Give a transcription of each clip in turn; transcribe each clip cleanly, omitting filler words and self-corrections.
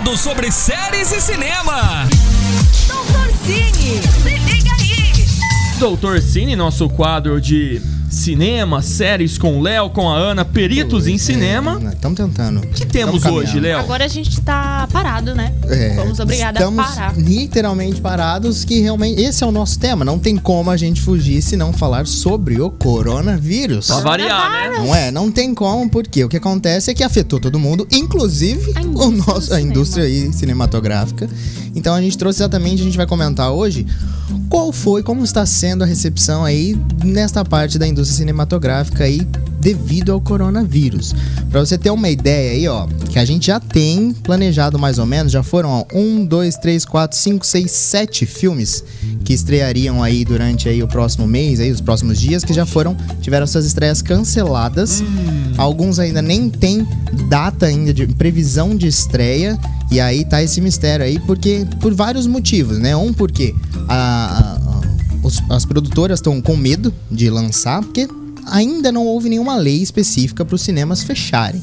Tudo sobre séries e cinema. Doutor Cine, se liga aí. Doutor Cine, nosso quadro de cinema, séries com o Léo, com a Ana, peritos em cinema. Estamos tentando. O que temos hoje, Léo? Agora a gente tá parado, né? Fomos obrigados a parar. Estamos literalmente parados, que realmente esse é o nosso tema. Não tem como a gente fugir se não falar sobre o coronavírus. Pra variar, né? Não é? Não tem como, porque o que acontece é que afetou todo mundo, inclusive a indústria aí cinematográfica. Então a gente trouxe exatamente, a gente vai comentar hoje como está sendo a recepção aí nesta parte da indústria cinematográfica aí devido ao coronavírus. Pra você ter uma ideia aí, ó, que a gente já tem planejado mais ou menos, já foram 1, 2, 3, 4, 5, 6, 7 filmes que estreariam aí durante aí o próximo mês, aí os próximos dias, que já tiveram suas estreias canceladas. Alguns ainda nem tem data ainda de previsão de estreia. E aí tá esse mistério aí, porque por vários motivos, né? Porque as produtoras estão com medo de lançar, porque ainda não houve nenhuma lei específica para os cinemas fecharem.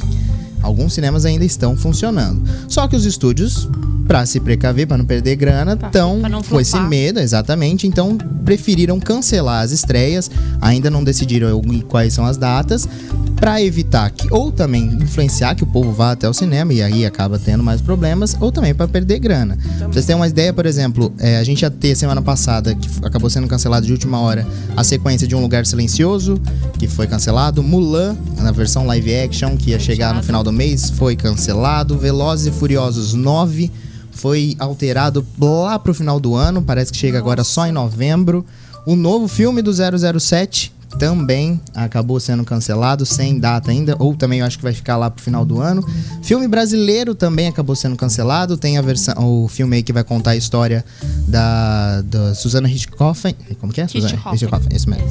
Alguns cinemas ainda estão funcionando. Só que os estúdios, para se precaver, para não perder grana, estão com esse medo, exatamente. Então, preferiram cancelar as estreias. Ainda não decidiram quais são as datas, para evitar ou também influenciar que o povo vá até o cinema e aí acaba tendo mais problemas, ou também para perder grana. Pra vocês terem uma ideia, por exemplo, a gente ia ter semana passada, que acabou sendo cancelado de última hora, a sequência de Um Lugar Silencioso, que foi cancelado. Mulan, na versão live action, que ia chegar no final do mês, foi cancelado. Velozes e Furiosos 9 foi alterado lá pro final do ano, parece que chega agora só em novembro. O novo filme do 007 também acabou sendo cancelado, sem data ainda, ou também eu acho que vai ficar lá pro final do ano. Filme brasileiro também acabou sendo cancelado. Tem o filme aí que vai contar a história da Susana Richthofen. Como que é? Richthofen, isso mesmo.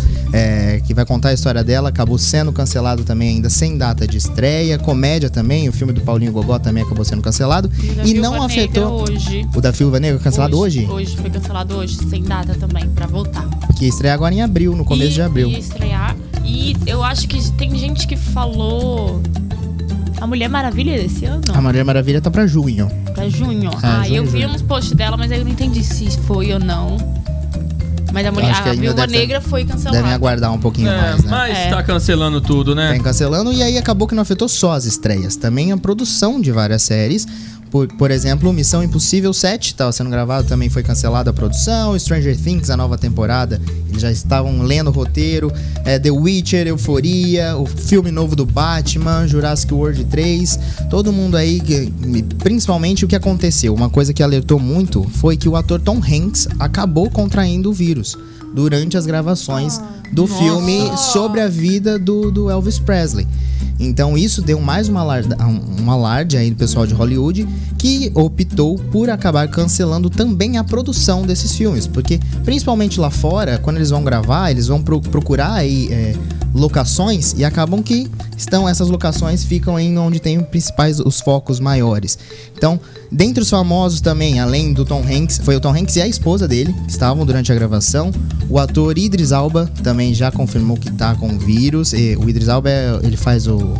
Que vai contar a história dela, acabou sendo cancelado também ainda sem data de estreia. Comédia também, o filme do Paulinho Gogó também acabou sendo cancelado. E não afetou. Hoje. O da Viúva Negra cancelado hoje? Hoje foi cancelado hoje, sem data também, pra voltar. Que estreia agora em abril, no começo de abril. Estrear. E eu acho que tem gente que falou a Mulher Maravilha desse ano. A Mulher Maravilha tá pra junho. Pra junho? Junho, eu vi uns posts dela, mas eu não entendi se foi ou não. Mas a Viúva Negra foi cancelada. Devem aguardar um pouquinho mais, né? Mas tá cancelando tudo, né? Tá cancelando, e aí acabou que não afetou só as estreias, também a produção de várias séries. Por exemplo, Missão Impossível 7 estava sendo gravado, também foi cancelada a produção. Stranger Things, a nova temporada, eles já estavam lendo o roteiro. The Witcher, Euforia, o filme novo do Batman, Jurassic World 3. Todo mundo aí, principalmente o que aconteceu. Uma coisa que alertou muito foi que o ator Tom Hanks acabou contraindo o vírus durante as gravações do filme sobre a vida do Elvis Presley. Então isso deu mais um alarde aí do pessoal de Hollywood, que optou por acabar cancelando também a produção desses filmes. Porque principalmente lá fora, quando eles vão gravar, eles vão procurar aí locações, e acabam que essas locações ficam em onde tem os focos maiores. Então, dentre os famosos também, além do Tom Hanks, foi o Tom Hanks e a esposa dele que estavam durante a gravação. O ator Idris Elba também já confirmou que tá com vírus. E o Idris Elba, ele faz o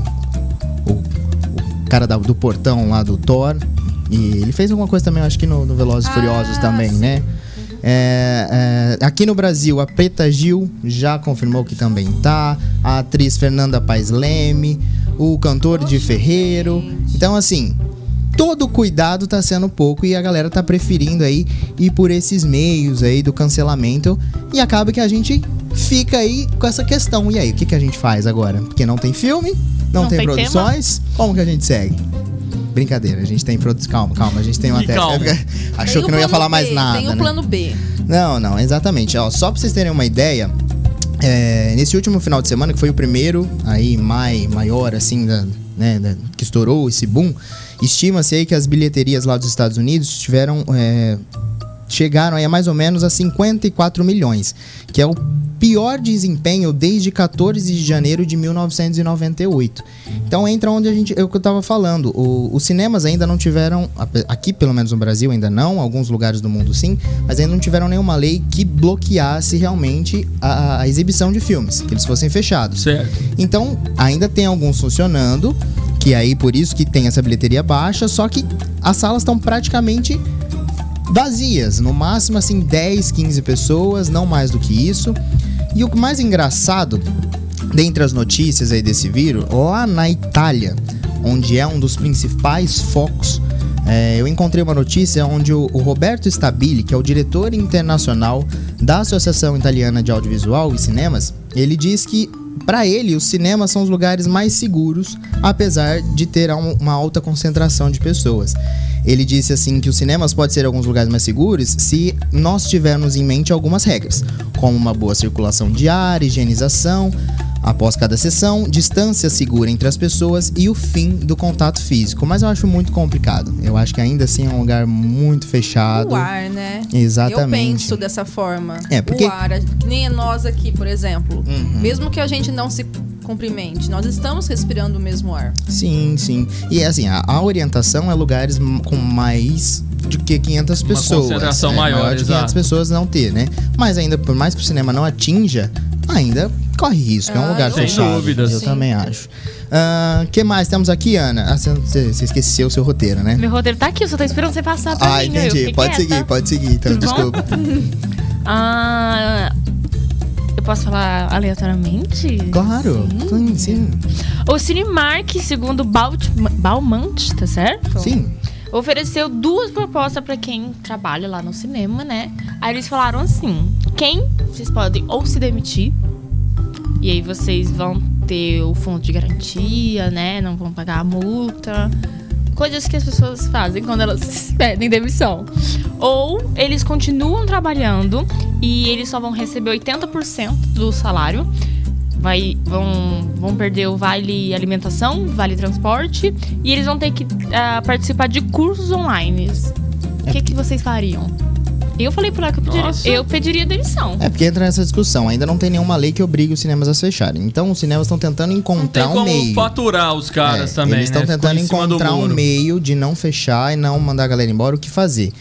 cara do portão lá do Thor. E ele fez alguma coisa também, acho que no Velozes e Furiosos também, sim, né? Aqui no Brasil, a Preta Gil já confirmou que também tá. A atriz Fernanda Paes Leme, o cantor Di Ferreiro. Então, assim, todo cuidado tá sendo pouco, e a galera tá preferindo aí ir por esses meios aí do cancelamento. E acaba que a gente fica aí com essa questão. E aí, o que a gente faz agora? Porque não tem filme, não tem produções, tema. Como que a gente segue? Brincadeira, a gente tem produção. Calma, a gente tem uma técnica. Achou que não ia falar mais nada. Tem o plano B. Não, exatamente. Só pra vocês terem uma ideia, nesse último final de semana, que foi o primeiro aí maior, assim, que estourou esse boom, estima-se aí que as bilheterias lá dos Estados Unidos chegaram aí a mais ou menos a 54 milhões, que é o pior desempenho desde 14 de janeiro de 1998. Então entra onde é o que eu tava falando. Os cinemas ainda não tiveram, aqui pelo menos no Brasil ainda não, alguns lugares do mundo sim, mas ainda não tiveram nenhuma lei que bloqueasse realmente a exibição de filmes, que eles fossem fechados. Certo. Então ainda tem alguns funcionando, que aí por isso que tem essa bilheteria baixa, só que as salas estão praticamente vazias, no máximo assim 10, 15 pessoas, não mais do que isso. E o mais engraçado, dentre as notícias aí desse vírus, lá na Itália, onde é um dos principais focos, eu encontrei uma notícia onde o Roberto Stabile, que é o diretor internacional da Associação Italiana de Audiovisual e Cinemas, ele diz que, para ele, os cinemas são os lugares mais seguros, apesar de ter uma alta concentração de pessoas. Ele disse assim que os cinemas podem ser alguns lugares mais seguros se nós tivermos em mente algumas regras, como uma boa circulação de ar, higienização após cada sessão, distância segura entre as pessoas e o fim do contato físico. Mas eu acho muito complicado. Eu acho que ainda assim é um lugar muito fechado. O ar, né? Exatamente. Eu penso dessa forma. Porque... O ar, que nem nós aqui, por exemplo. Mesmo que a gente não se cumprimente, nós estamos respirando o mesmo ar. Sim, sim. E assim, a orientação é lugares com mais de que 500 pessoas. Uma concentração maior de 500 pessoas não ter, né? Mas ainda, por mais que o cinema não atinja, ainda corre risco. É um lugar sem fechado. dúvidas. Eu também acho. Que mais temos aqui, Ana? Você esqueceu o seu roteiro, né? Meu roteiro tá aqui, eu só tô esperando você passar pra mim. Entendi. Pode seguir. Então, Tudo desculpa. Eu posso falar aleatoriamente? Claro. Sim. O Cinemark, segundo Balmont, tá certo? Sim. Ofereceu 2 propostas pra quem trabalha lá no cinema, né? Aí eles falaram assim: vocês podem ou se demitir, e aí vocês vão ter o fundo de garantia, né? Não vão pagar a multa. Coisas que as pessoas fazem quando elas pedem demissão. Ou eles continuam trabalhando e eles só vão receber 80% do salário. Vão perder o vale alimentação, vale transporte, e eles vão ter que participar de cursos online. O que vocês fariam? Eu falei por lá que eu pediria demissão. Porque entra nessa discussão. Ainda não tem nenhuma lei que obrigue os cinemas a fecharem. Então os cinemas estão tentando encontrar um meio. Não tem como faturar os caras também, eles estão tentando encontrar um meio de não fechar e não mandar a galera embora, o que fazer.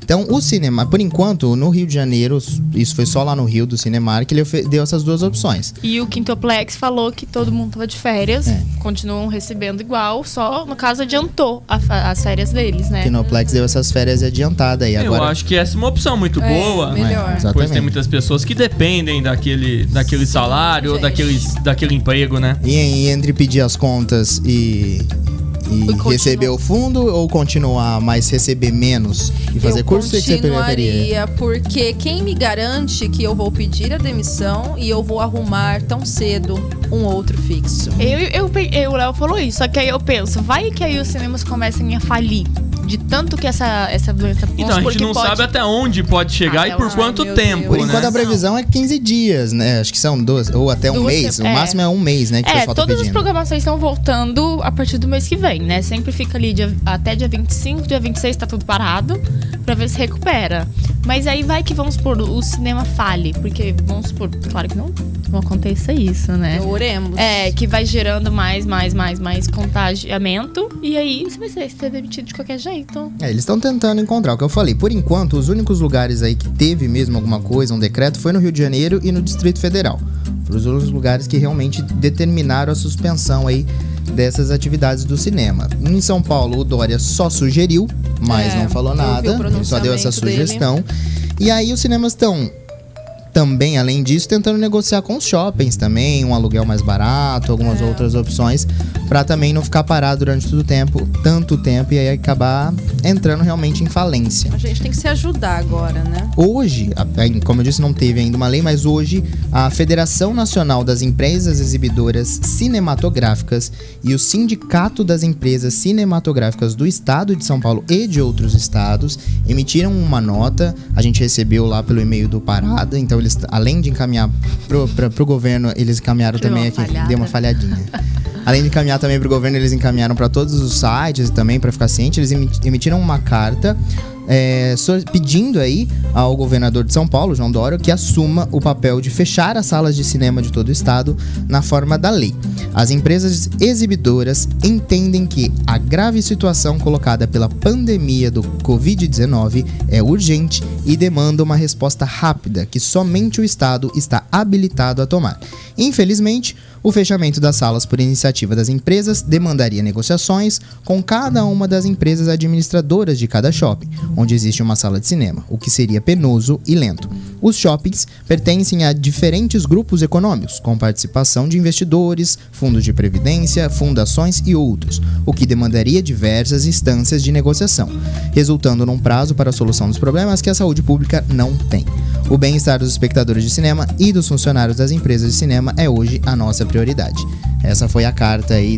Então, o cinema, por enquanto, no Rio de Janeiro, isso foi só lá no Rio do Cinemark, ele deu essas 2 opções. E o Quintoplex falou que todo mundo tava de férias, continuam recebendo igual, só no caso adiantou as férias deles, né? O Quintoplex deu essas férias adiantadas aí. Eu acho que essa é uma opção muito boa. Melhor. Pois tem muitas pessoas que dependem daquele salário ou daquele emprego, né? E entre pedir as contas e receber o fundo ou continuar, mas receber menos e fazer curso? Eu continuaria, porque quem me garante que eu vou pedir a demissão e eu vou arrumar tão cedo um outro fixo? O Léo falou isso, só que aí eu penso, vai que aí os cinemas comecem a falir. De tanto que essa doença... Então, a gente não sabe até onde pode chegar e por quanto tempo, Por enquanto, a previsão é 15 dias, né? Acho que são 2, ou até um mês. O máximo é 1 mês, né? Que o pessoal tá todas pedindo. as programações estão voltando a partir do mês que vem, né? Sempre fica ali até dia 25, dia 26 tá tudo parado, pra ver se recupera. Mas aí vai que, vamos supor, o cinema fale. Porque, vamos supor, claro que não aconteça isso, né? Oremos. Que vai gerando mais contagiamento. E aí você vai ser demitido de qualquer jeito. Eles estão tentando encontrar, o que eu falei. Por enquanto, os únicos lugares aí que teve mesmo alguma coisa, um decreto, foi no Rio de Janeiro e no Distrito Federal. Foram os únicos lugares que realmente determinaram a suspensão aí dessas atividades do cinema. Em São Paulo, o Dória só sugeriu, mas não falou nada. Ele só deu essa sugestão. E aí os cinemas estão também, além disso, tentando negociar com os shoppings também, um aluguel mais barato, algumas outras opções, pra também não ficar parado durante tanto tempo, e aí acabar entrando realmente em falência. A gente tem que se ajudar agora, né? Hoje, como eu disse, não teve ainda uma lei, mas hoje a Federação Nacional das Empresas Exibidoras Cinematográficas e o Sindicato das Empresas Cinematográficas do Estado de São Paulo e de outros estados emitiram uma nota. A gente recebeu lá pelo e-mail do Parada, então eles, além de encaminhar pro governo, eles encaminharam também aqui. Deu uma falhadinha. Além de encaminhar também pro governo, eles encaminharam para todos os sites também, para ficar ciente. Eles emitiram uma carta pedindo aí ao governador de São Paulo, João Dória, que assuma o papel de fechar as salas de cinema de todo o estado na forma da lei. As empresas exibidoras entendem que a grave situação colocada pela pandemia do Covid-19 é urgente e demanda uma resposta rápida que somente o estado está habilitado a tomar. Infelizmente, O fechamento das salas por iniciativa das empresas demandaria negociações com cada uma das empresas administradoras de cada shopping, onde existe uma sala de cinema, o que seria penoso e lento. Os shoppings pertencem a diferentes grupos econômicos, com participação de investidores, fundos de previdência, fundações e outros, o que demandaria diversas instâncias de negociação, resultando num prazo para a solução dos problemas que a saúde pública não tem. O bem-estar dos espectadores de cinema e dos funcionários das empresas de cinema é hoje a nossa prioridade. Essa foi a carta aí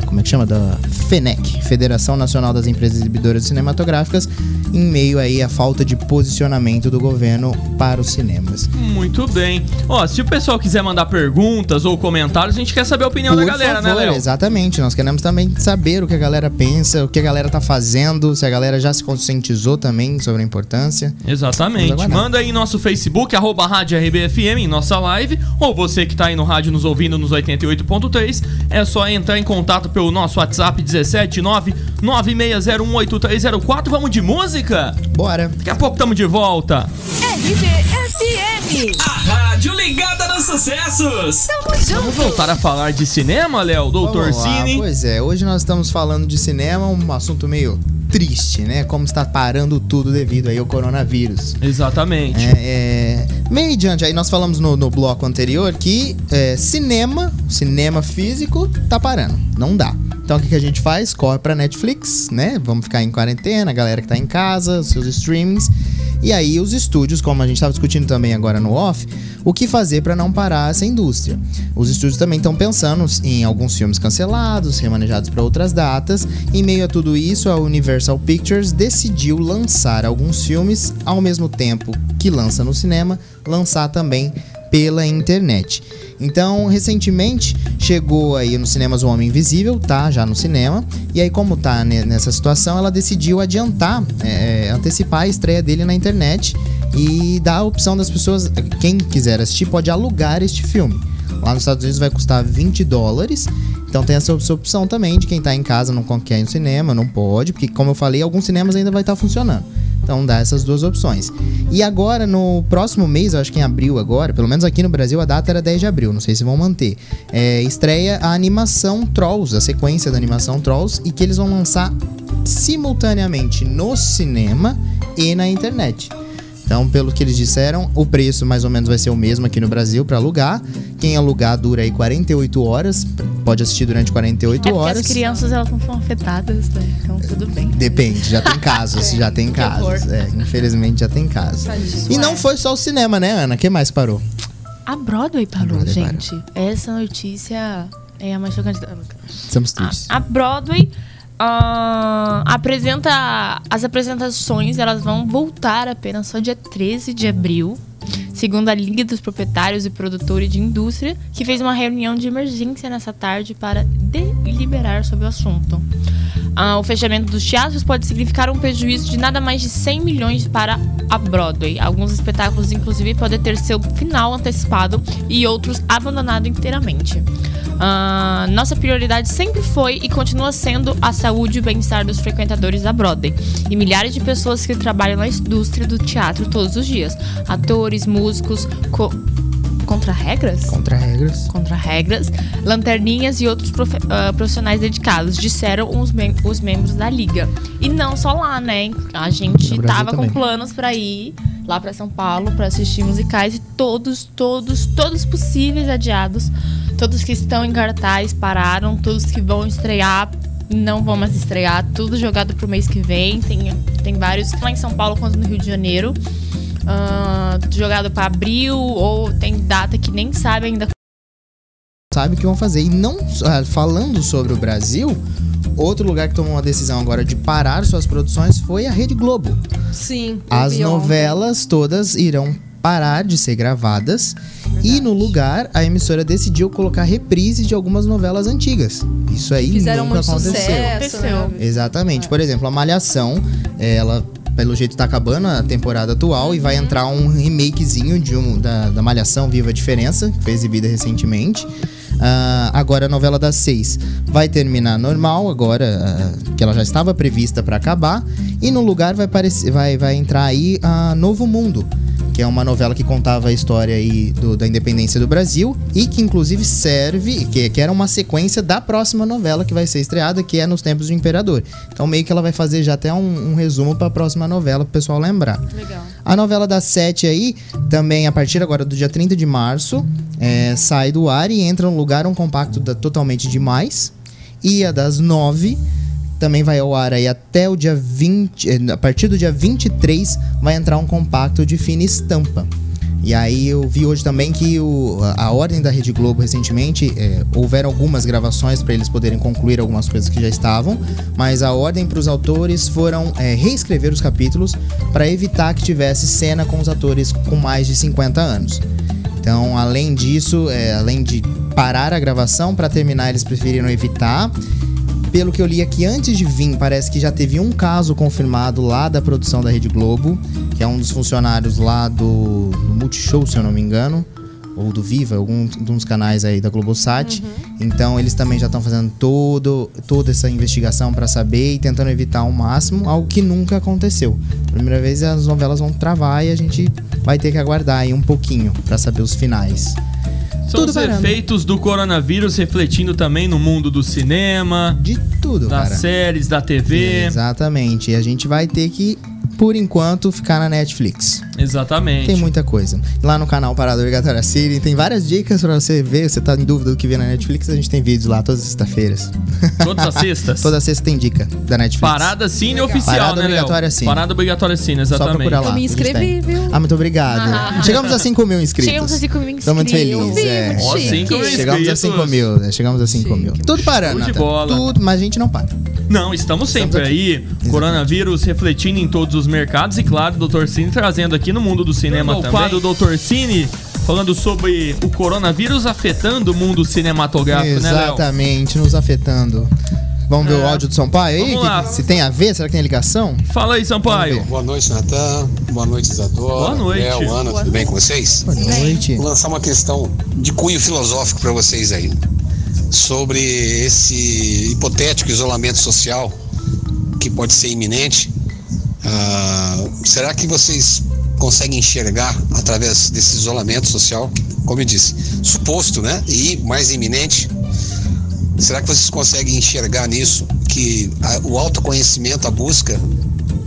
como é que chama? Da FENEC, Federação Nacional das Empresas Exibidoras Cinematográficas, em meio aí à falta de posicionamento do governo para os cinemas. Muito bem. Ó, se o pessoal quiser mandar perguntas ou comentários, a gente quer saber a opinião da galera, né, Léo? Exatamente. Nós queremos também saber o que a galera pensa, o que a galera tá fazendo, se a galera já se conscientizou também sobre a importância. Exatamente. Manda aí no nosso Facebook, @Rádio RBFM, em nossa live, ou você que tá aí no rádio nos ouvindo nos 88.3, é só entrar em contato pelo nosso WhatsApp 17996018304. Vamos de música? Bora. Daqui a pouco estamos de volta. RBFM, a rádio ligada nos sucessos. Tamo junto. Vamos voltar a falar de cinema, Léo? Doutor Cine. Pois é, hoje nós estamos falando de cinema, um assunto meio triste, né? Como está parando tudo devido aí ao coronavírus. Exatamente. Meio adiante, aí nós falamos no bloco anterior que cinema físico tá parando, não dá. Então o que a gente faz? Corre pra Netflix, né? Vamos ficar em quarentena, a galera que tá em casa, seus streamings. E aí os estúdios, como a gente estava discutindo também agora no off, o que fazer para não parar essa indústria. Os estúdios também estão pensando em alguns filmes cancelados, remanejados para outras datas. Em meio a tudo isso, a Universal Pictures decidiu lançar alguns filmes ao mesmo tempo que lança no cinema, lançar também pela internet. Então, recentemente, chegou aí nos cinemas O Homem Invisível, tá já no cinema, e aí como tá nessa situação, ela decidiu adiantar, antecipar a estreia dele na internet e dar a opção das pessoas, quem quiser assistir, pode alugar este filme. Lá nos Estados Unidos vai custar $20, então tem essa opção também de quem tá em casa, não quer ir no cinema, não pode, porque como eu falei, alguns cinemas ainda vai estar funcionando. Então dá essas duas opções. E agora, no próximo mês, eu acho que em abril agora, pelo menos aqui no Brasil, a data era 10 de abril, não sei se vão manter. Estreia a animação Trolls, a sequência da animação Trolls, e que eles vão lançar simultaneamente no cinema e na internet. Então, pelo que eles disseram, o preço mais ou menos vai ser o mesmo aqui no Brasil para alugar. Quem alugar dura aí 48 horas, pode assistir durante 48 horas. As crianças, elas não são afetadas, né? Então tudo bem. Depende, já tem casos, já tem casos. Infelizmente já tem casos. E não foi só o cinema, né, Ana? Quem mais parou? A Broadway parou, gente. Essa notícia é a mais chocante. Estamos tristes. A Broadway as apresentações, elas vão voltar apenas só dia 13 de abril, segundo a Liga dos Proprietários e Produtores de Indústria, que fez uma reunião de emergência nessa tarde para deliberar sobre o assunto. O fechamento dos teatros pode significar um prejuízo de nada mais de 100 milhões para a Broadway. Alguns espetáculos, inclusive, podem ter seu final antecipado e outros abandonado inteiramente. Nossa prioridade sempre foi e continua sendo a saúde e o bem-estar dos frequentadores da Broadway e milhares de pessoas que trabalham na indústria do teatro todos os dias. Atores, músicos, Contra-regras, lanterninhas e outros profissionais dedicados, disseram os membros da Liga. E não só lá, né? A gente tava com planos pra ir lá pra São Paulo pra assistir musicais e todos possíveis adiados. Todos que estão em cartaz pararam, todos que vão estrear não vão mais estrear, tudo jogado pro mês que vem. Tem vários lá em São Paulo quanto no Rio de Janeiro. Jogado para abril, ou tem data que nem sabe ainda. Sabe o que vão fazer. E não falando sobre o Brasil, outro lugar que tomou uma decisão agora de parar suas produções foi a Rede Globo. Sim. As novelas todas irão parar de ser gravadas. Verdade. E no lugar, a emissora decidiu colocar reprises de algumas novelas antigas. Isso aí fizeram nunca muito aconteceu. Sucesso, né? Exatamente. Por exemplo, a Malhação, ela pelo jeito tá acabando a temporada atual e vai entrar um remakezinho da Malhação Viva a Diferença, que foi exibida recentemente. Agora a novela das 6 vai terminar normal, agora que ela já estava prevista para acabar. E no lugar vai entrar aí a Novo Mundo, que é uma novela que contava a história aí da independência do Brasil e que inclusive serve, que era uma sequência da próxima novela que vai ser estreada, que é Nos Tempos do Imperador. Então meio que ela vai fazer já até um resumo para a próxima novela, pro pessoal lembrar. Legal. A novela das 7 aí, também a partir agora do dia 30 de março, sai do ar e entra no lugar um compacto Totalmente Demais. E a das 9 também vai ao ar aí até o dia 20, a partir do dia 23 vai entrar um compacto de Fina Estampa. E aí eu vi hoje também que a ordem da Rede Globo recentemente, houveram algumas gravações para eles poderem concluir algumas coisas que já estavam, mas a ordem para os autores foram reescrever os capítulos para evitar que tivesse cena com os atores com mais de 50 anos. Então, além disso, além de parar a gravação, para terminar eles preferiram evitar. Pelo que eu li aqui, antes de vir, parece que já teve um caso confirmado lá da produção da Rede Globo, que é um dos funcionários lá do Multishow, se eu não me engano, ou do Viva, algum dos canais aí da Globosat. Então eles também já estão fazendo toda essa investigação para saber e tentando evitar ao máximo, algo que nunca aconteceu. Primeira vez as novelas vão travar e a gente vai ter que aguardar aí um pouquinho para saber os finais. São os efeitos do coronavírus refletindo também no mundo do cinema, de tudo, das séries, da TV. Exatamente. E a gente vai ter que, por enquanto, ficar na Netflix. Exatamente. Tem muita coisa. Lá no canal Parada Obrigatória City tem várias dicas pra você ver. Você tá em dúvida do que vê na Netflix, a gente tem vídeos lá todas as sextas-feiras. Todas as sextas? Toda sexta tem dica da Netflix. Parada Cine oficial, Parada né, Obrigatória Cine. Parada Obrigatória Cine, exatamente. Só procurar lá. Eu me inscrevi, viu? Muito obrigado. Chegamos a 5 mil inscritos. Chegamos a 5 mil inscritos. Tô muito feliz. Ó, 5 mil Chegamos a 5 mil, né? Chegamos a 5 mil. Tudo parando, Show de bola. Tudo, mas a gente não para. Não, estamos sempre aí. Exatamente. Coronavírus refletindo em todos os mercados e, claro, o Dr. Cine trazendo aqui no mundo do cinema também. O quadro Dr. Cine falando sobre o coronavírus afetando o mundo cinematográfico, né, Léo? Exatamente, nos afetando. Vamos ver o áudio do Sampaio aí? Vamos lá. Se tem a ver? Será que tem ligação? Fala aí, Sampaio. Boa noite, Natan. Boa noite, Isadora. Boa noite. Léo, Ana, tudo bem com vocês? Boa noite. Vou lançar uma questão de cunho filosófico para vocês aí. Sobre esse hipotético isolamento social que pode ser iminente. Será que vocês conseguem enxergar através desse isolamento social, como eu disse, suposto, né? E mais iminente? Será que vocês conseguem enxergar nisso que o autoconhecimento, a busca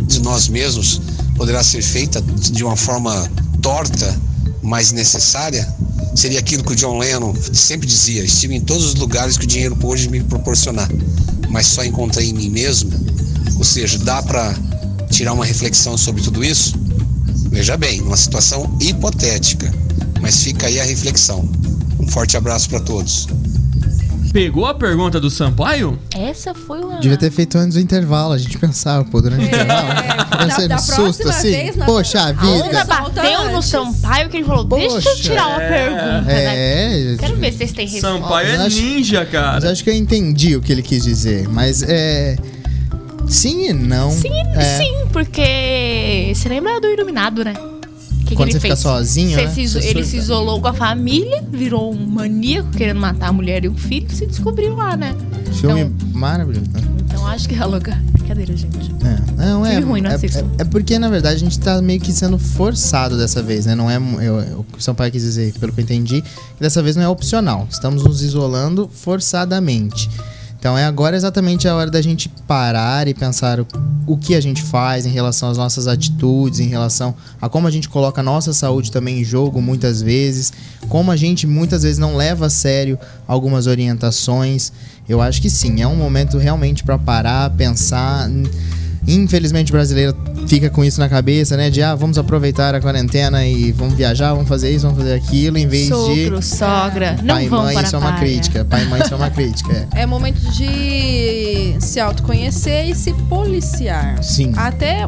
de nós mesmos poderá ser feita de uma forma torta, mas necessária? Seria aquilo que o John Lennon sempre dizia: estive em todos os lugares que o dinheiro pôde me proporcionar, mas só encontrei em mim mesmo. Ou seja, dá para tirar uma reflexão sobre tudo isso? Veja bem, uma situação hipotética, mas fica aí a reflexão. Um forte abraço para todos. Pegou a pergunta do Sampaio? Essa foi uma... Devia ter feito antes do intervalo, a gente pensava, durante o intervalo. Da susto assim. vez, Poxa A onda vida. bateu no Sampaio que ele falou, deixa eu tirar uma pergunta, né? Quero ver se vocês têm resposta. Sampaio é ninja, cara. Mas acho que eu entendi o que ele quis dizer, mas sim e não. Sim, porque você lembra do Iluminado, né? Que Quando ele você fica fez? sozinho, né? Ele se isolou com a família, virou um maníaco querendo matar a mulher e o filho e se descobriu lá, né? Filme maravilhoso. Então acho que é louca. Brincadeira, gente. Não Filme ruim, não assistam. é porque, na verdade, a gente tá meio que sendo forçado dessa vez, né? Não é o que o Sampaio quis dizer, pelo que eu entendi, que dessa vez não é opcional. Estamos nos isolando forçadamente. Então agora exatamente a hora da gente parar e pensar o que a gente faz em relação às nossas atitudes, em relação a como a gente coloca a nossa saúde também em jogo muitas vezes, como a gente muitas vezes não leva a sério algumas orientações. Eu acho que sim, é um momento realmente para parar, pensar. Infelizmente o brasileiro fica com isso na cabeça, né? De vamos aproveitar a quarentena e vamos viajar, vamos fazer isso, vamos fazer aquilo, em vez Sogro, de sogra, não pai e vão mãe, para isso é a uma praia. crítica. Pai e mãe, isso é uma crítica. É momento de se autoconhecer e se policiar. Sim. Até,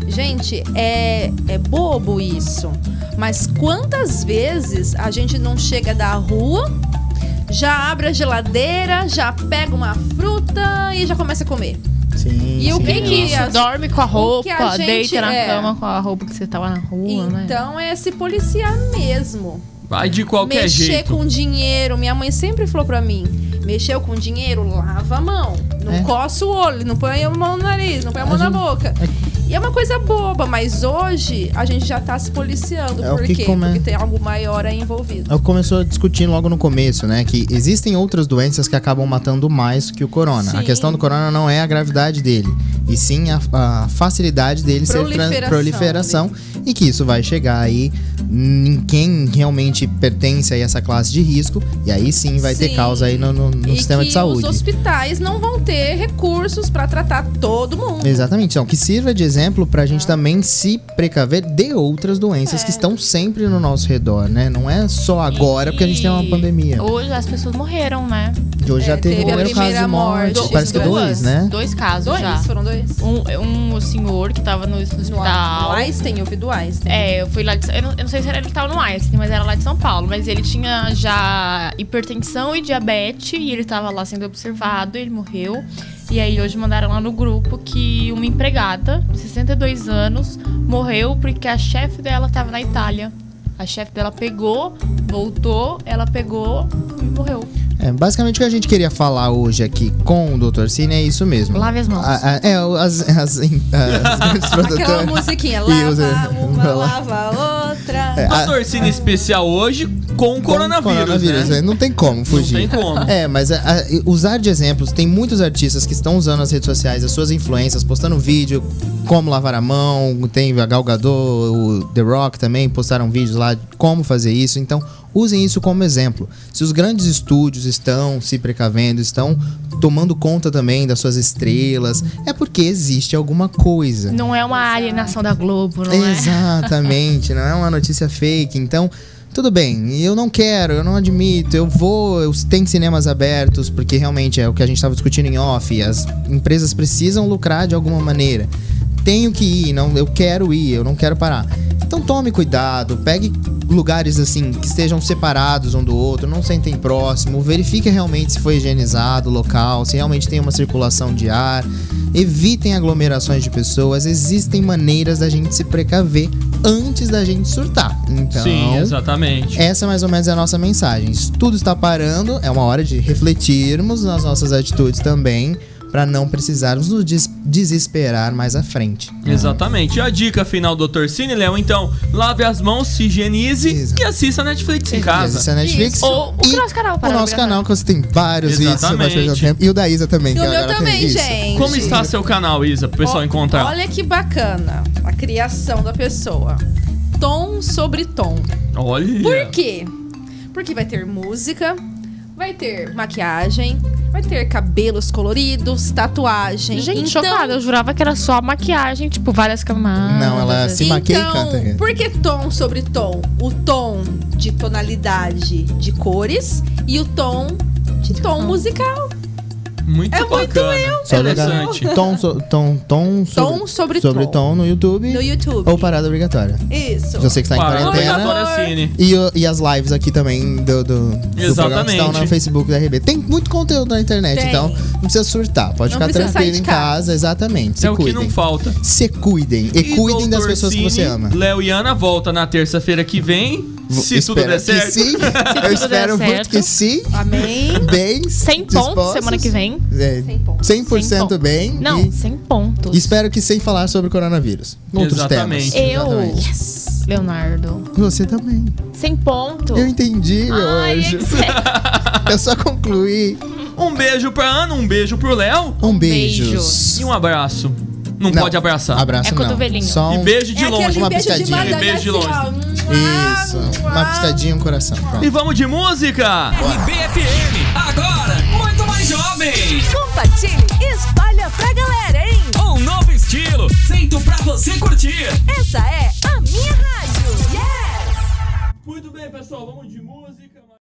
gente, é bobo isso. Mas quantas vezes a gente não chega da rua, já abre a geladeira, já pega uma fruta e já começa a comer? Sim, E o sim. que que Dorme com a roupa, que a gente deita na é? cama com a roupa que você tava na rua, né? Então é se policiar mesmo. Vai de qualquer Mexer jeito. com dinheiro. Minha mãe sempre falou pra mim: mexeu com dinheiro, lava a mão. Não coça o olho, não põe a mão no nariz, não põe a mão na boca. E é uma coisa boba, mas hoje a gente já tá se policiando. Por quê? Porque tem algo maior aí envolvido. É o que começou discutindo logo no começo, né? Que existem outras doenças que acabam matando mais que o corona. Sim. A questão do corona não é a gravidade dele, e sim a facilidade dele ser proliferação. E que isso vai chegar aí em quem realmente pertence a essa classe de risco. E aí sim vai ter causa aí no sistema de saúde. Os hospitais não vão ter recursos para tratar todo mundo. Exatamente. Então, que sirva de exemplo pra gente também se precaver de outras doenças que estão sempre no nosso redor, né? Não é só agora porque a gente tem uma pandemia. Hoje as pessoas morreram, né? De hoje já teve o primeiro caso de morte. Parece que 2, né? 2 casos já. Foram 2? Um senhor que tava no hospital. No Einstein, eu vi do Einstein. Eu fui lá eu não sei se ele que tava no Einstein, mas era lá de São Paulo. Mas ele tinha já hipertensão e diabetes e ele tava lá sendo observado, ele morreu. E aí hoje mandaram lá no grupo que uma empregada de 62 anos morreu porque a chefe dela tava na Itália. A chefe dela voltou, ela pegou e morreu. Basicamente o que a gente queria falar hoje aqui com o Dr. Cine é isso mesmo. Lave as mãos. As grandes produtoras. Aquela musiquinha, lava uma, lava outra. Dr. Cine especial hoje com coronavírus, né? Não tem como fugir. Não tem como. Mas usar de exemplos, tem muitos artistas que estão usando as redes sociais, as suas influências, postando vídeo, como lavar a mão, tem a Gal Gadot, o The Rock também postaram vídeos lá de como fazer isso, então usem isso como exemplo. Se os grandes estúdios estão se precavendo, estão tomando conta também das suas estrelas, é porque existe alguma coisa. Não é uma alienação da Globo, não é? Exatamente, não é uma notícia fake, então tudo bem, eu não admito, tem cinemas abertos, porque realmente é o que a gente estava discutindo em off, as empresas precisam lucrar de alguma maneira. Tenho que ir, eu quero ir, eu não quero parar. Então tome cuidado, pegue lugares assim que estejam separados um do outro, não sentem próximo, verifique realmente se foi higienizado o local, se realmente tem uma circulação de ar, evitem aglomerações de pessoas, existem maneiras da gente se precaver antes da gente surtar. Então, sim, exatamente. Essa mais ou menos é a nossa mensagem. Tudo está parando, é uma hora de refletirmos nas nossas atitudes também, para não precisarmos nos desesperar mais à frente. Exatamente. E a dica final do Dr. Cine, Léo, então, lave as mãos, se higienize e assista a Netflix em casa. Assista a Netflix. Ou o nosso canal. O nosso canal, que você tem vários vídeos. E o da Isa também. E o meu também, gente. Como está seu canal, Isa, pro pessoal encontrar? Olha que bacana a criação da pessoa. Tom sobre tom. Olha. Por quê? Porque vai ter música, vai ter maquiagem, vai ter cabelos coloridos, tatuagem. Gente, chocada, eu jurava que era só maquiagem, tipo, várias camadas. Não, ela se maquia e canta. Por que tom sobre tom? O tom de tonalidade de cores e o tom de tom musical. Muito bacana. Interessante. Tom sobre tom no YouTube. No YouTube. Ou parada obrigatória. Isso. Você que está em quarentena. E as lives aqui também do programa que estão no Facebook da RB. Tem muito conteúdo na internet, então não precisa surtar. Pode ficar tranquilo em casa. Exatamente. Se cuidem. O que não falta. Se cuidem. E cuidem das pessoas que você ama. Léo e Ana volta na terça-feira que vem. Se tudo der certo. Sim. Eu espero muito que sim. Amém. Bem. 100 pontos semana que vem. 100% bem. Não, 100 pontos. Espero que sem falar sobre coronavírus. Outros temas. Yes. Leonardo. Você também. 100 pontos. Eu entendi, meu anjo. Eu só concluí. Um beijo pra Ana, um beijo pro Léo. Beijos. E um abraço. Não pode abraçar. Abraço não. Cotovelinho. E beijo de longe. Uma piscadinha. E beijo de longe. Isso. Uma piscadinha no coração. Pronto. E vamos de música. RBFM, agora muito mais jovem. Compartilhe e espalha pra galera, hein? Um novo estilo, feito pra você curtir. Essa é a minha rádio. Yeah! Muito bem, pessoal, vamos de música.